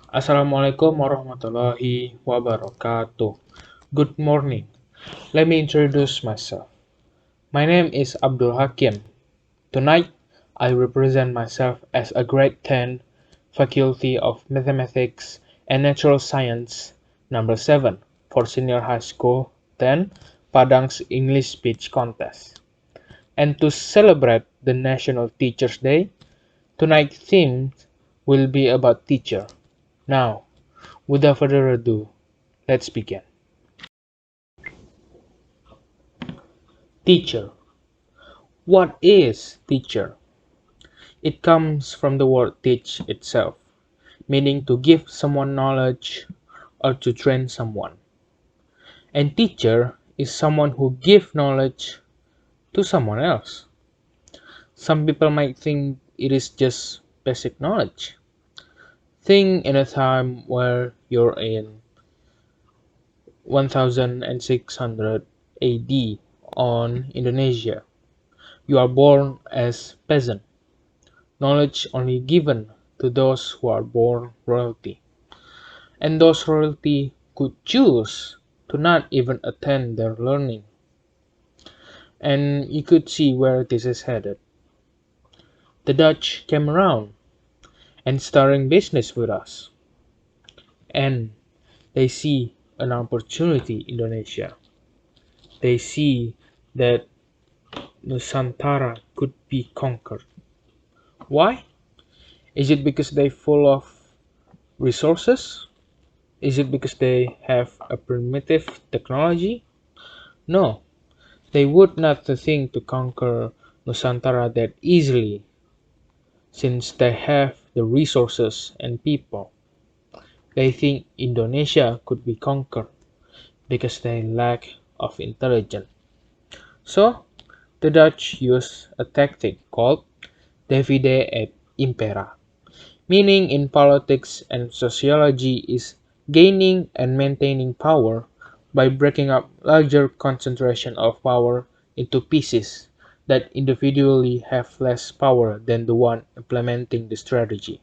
Assalamualaikum warahmatullahi wabarakatuh. Good morning. Let me introduce myself. My name is Abdul Hakim. Tonight, I represent myself as a grade 10 Faculty of Mathematics and Natural Science number 7 for Senior High School 10 Padang's English Speech Contest. And to celebrate the National Teachers Day, tonight's theme will be about teacher. Now, without further ado, let's begin. Teacher. What is teacher? It comes from the word teach itself, meaning to give someone knowledge or to train someone. And teacher is someone who gives knowledge to someone else. Some people might think it is just basic knowledge. Think in a time where you're in 1600 AD on Indonesia. You are born as peasant. Knowledge only given to those who are born royalty, and those royalty could choose to not even attend their learning. And you could see where this is headed. The Dutch came around and starting business with us, and they see an opportunity in Indonesia. They see that Nusantara could be conquered. Why? Is it because they full of resources? Is it because they have a primitive technology? No, they would not think to conquer Nusantara that easily, since they have the resources and people. They think Indonesia could be conquered because they lack of intelligence. So, the Dutch used a tactic called divide et impera, meaning in politics and sociology is gaining and maintaining power by breaking up larger concentration of power into pieces that individually have less power than the one implementing the strategy.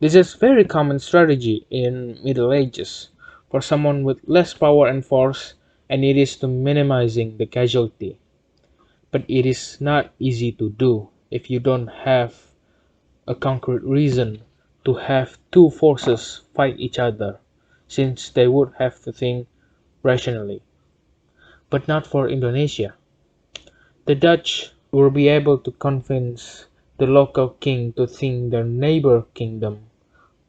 This is very common strategy in Middle Ages for someone with less power and force, and it is to minimizing the casualty. But it is not easy to do if you don't have a concrete reason to have two forces fight each other, since they would have to think rationally. But not for Indonesia. The Dutch will be able to convince the local king to think their neighbor kingdom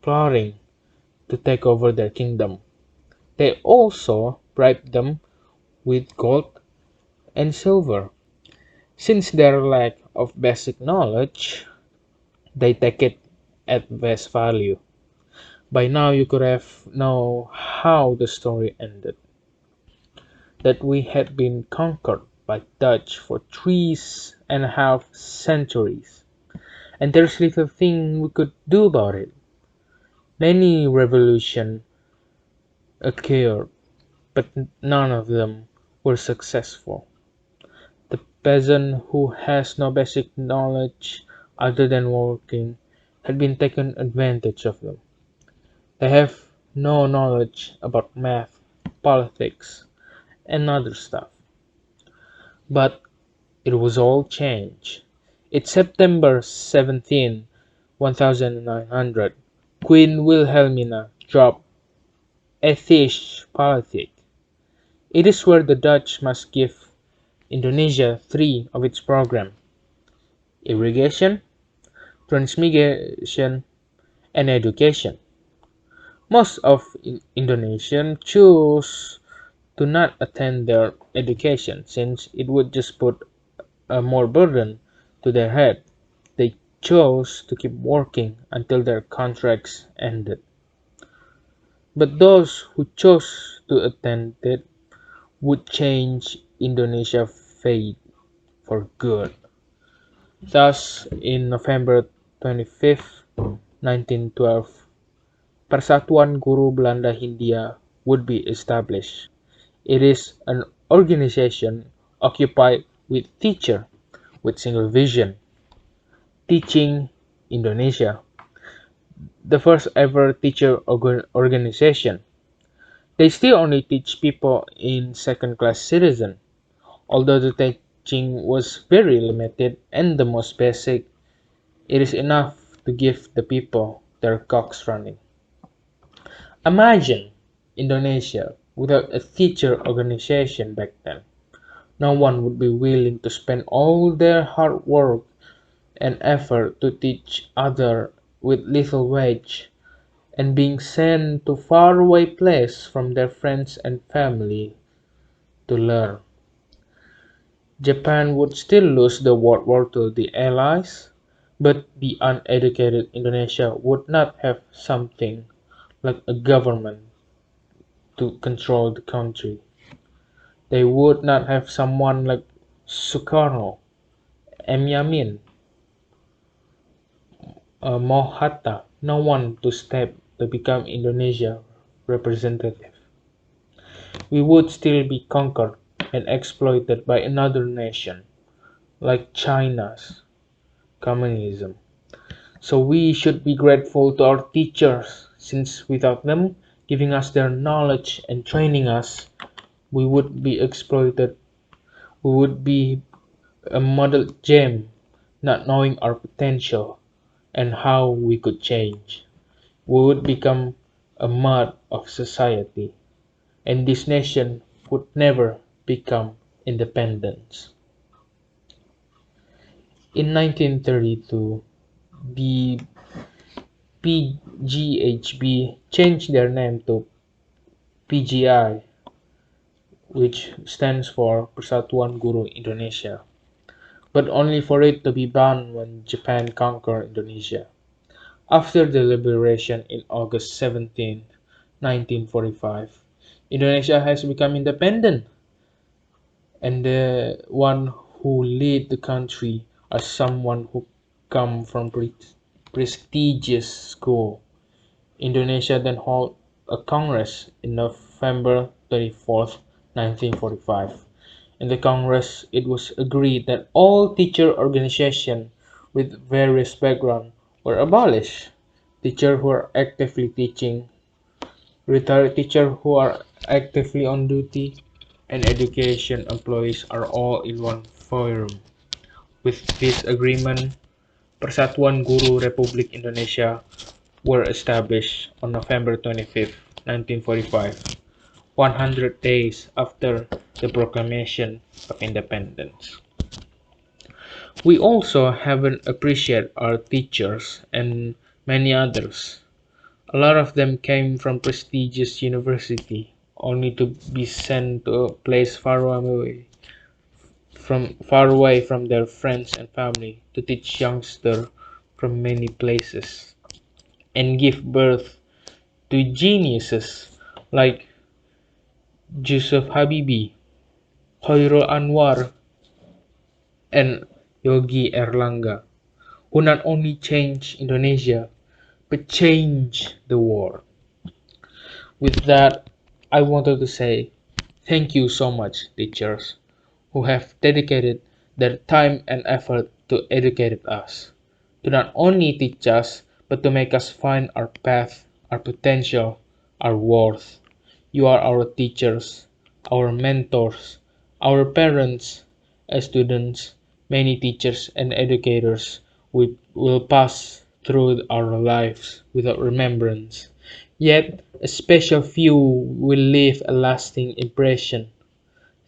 plotting to take over their kingdom. They also bribe them with gold and silver. Since their lack of basic knowledge, they take it at best value. By now you could have know how the story ended. That we had been conquered by Dutch for 3.5 centuries, and there's little thing we could do about it. Many revolutions occurred, but none of them were successful. The peasant who has no basic knowledge other than working had been taken advantage of them. They have no knowledge about math, politics, and other stuff. But it was all changed. It's September 17, 1900. Queen Wilhelmina dropped atheist politics. It is where the Dutch must give Indonesia three of its programs: irrigation, transmigration, and education. Most of Indonesians choose to not attend their education since it would just put a more burden to their head. They chose to keep working until their contracts ended. But those who chose to attend it would change Indonesia's fate for good. Thus, in November 25, 1912, Persatuan Guru Belanda Hindia would be established. It is an organization occupied with teachers with single vision, teaching Indonesia. the first ever teacher organization. They still only teach people in second class citizen, although the teaching was very limited and the most basic, it is enough to give the people their cocks running. Imagine Indonesia without a teacher organization back then. No one would be willing to spend all their hard work and effort to teach other with little wage and being sent to faraway places from their friends and family to learn. Japan would still lose the World War to the Allies, but the uneducated Indonesia would not have something like a government to control the country. They would not have someone like Sukarno, Emyamin, Mohatta, no one to step to become Indonesia representative. We would still be conquered and exploited by another nation, like China's communism. So we should be grateful to our teachers, since without them giving us their knowledge and training us, we would be exploited. We would be a model gem, not knowing our potential and how we could change. We would become a mud of society, and this nation would never become independent. In 1932, the PGHB changed their name to PGI, which stands for Persatuan Guru Indonesia, but only for it to be banned when Japan conquered Indonesia. After the liberation in August 17, 1945, Indonesia has become independent, and the one who lead the country as someone who come from prestigious school. Indonesia then held a congress in November 24th, 1945. In the congress, it was agreed that all teacher organizations with various backgrounds were abolished. Teachers who are actively teaching, retired teachers who are actively on duty, and education employees are all in one forum. With this agreement, Persatuan Guru Republik Indonesia were established on November 25, 1945, 100 days after the proclamation of independence. We also haven't appreciated our teachers and many others. A lot of them came from prestigious university, only to be sent to a place far away from their friends and family to teach youngsters from many places and give birth to geniuses like Yusuf Habibi, Khairul Anwar, and Yogi Erlangga, who not only changed Indonesia but changed the world. With that, I wanted to say thank you so much, teachers, who have dedicated their time and effort to educate us, to not only teach us, but to make us find our path, our potential, our worth. You are our teachers, our mentors, our parents, as students, many teachers and educators will pass through our lives without remembrance. Yet, a special few will leave a lasting impression.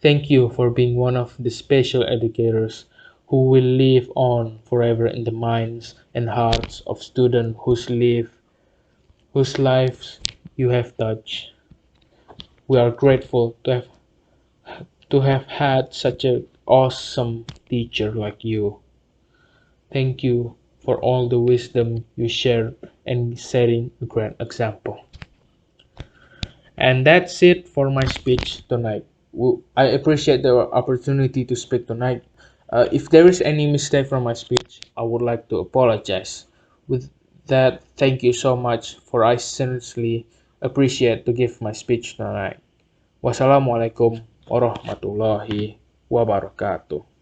Thank you for being one of the special educators who will live on forever in the minds and hearts of students whose lives you have touched. We are grateful to have had such an awesome teacher like you. Thank you for all the wisdom you shared and setting a great example. And that's it for my speech tonight. I appreciate the opportunity to speak tonight. If there is any mistake from my speech, I would like to apologize. With that, thank you so much for I sincerely appreciate to give my speech tonight. Wassalamualaikum warahmatullahi wabarakatuh.